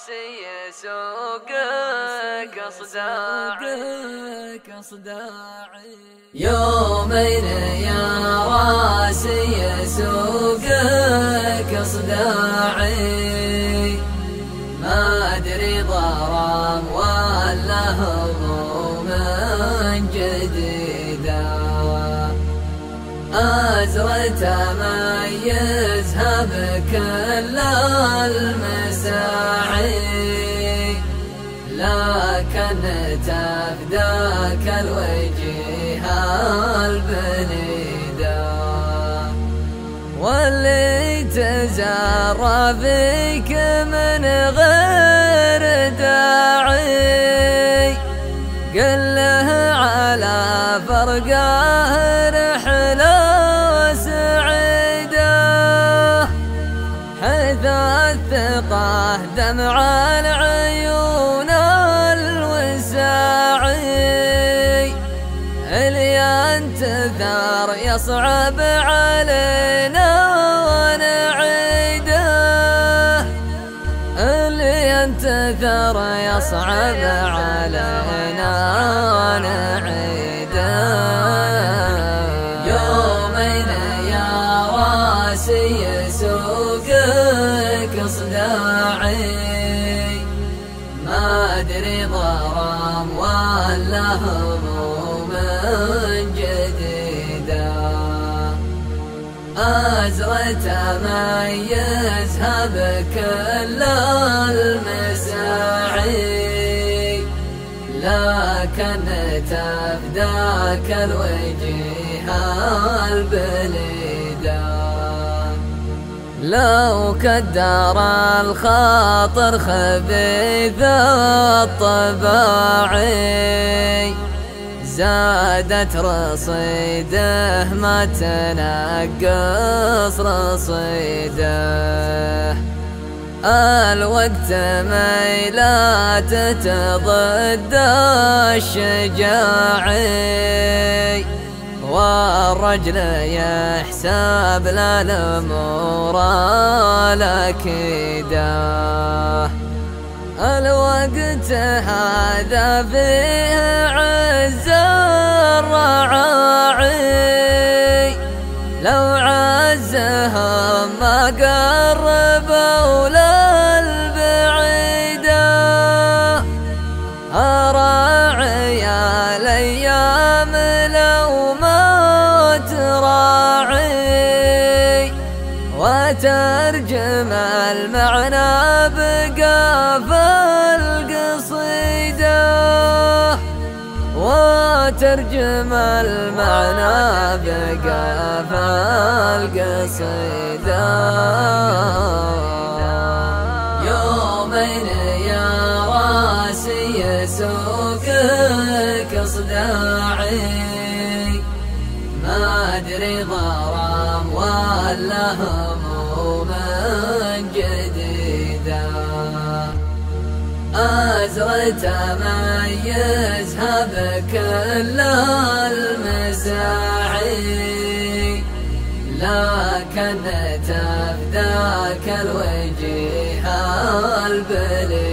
راسي يسوقك اصداعي يومين يا راسي يسوقك اصداعي ما ادري ضرام ولا هموم جديدة أزرت أميزها بكل المساعي لكن تفداك الوجيه البنيدة واللي تزرى فيك من غير داعي قل له على فرقاه رحلة سعيدة حيث الثقة دمع العيون الوساعي اللي انتثر يصعب علينا ونعيده اللي ينتثر يصعب علينا ونعيده يومين يا راسي يسوقك اصداعي ما ادري ضرام ولا هموم جديدة أزرت أميزها بكل المساعي لكن تفداك الوجيه البليدة لو كدر الخاطر خبيث الطباعي زادت رصيده ما تنقص رصيده الوقت ميلات تضد الشجاعي والرجل يحسب للأمور الأكيدة الوقت هذا فيه عز الرعاعي لو عزهم ما قربوا للبعيدة أراعي الأيام لو ما تراعي وترجم المعنى بقاف القصيدة وترجم المعنى بقاف القصيدة يومين يا راسي يسوقك اصداعي ما ادري ضرام ولا هموم جديدة أزرت أميزها بكل المساعي لكن تفداك الوجيه البليد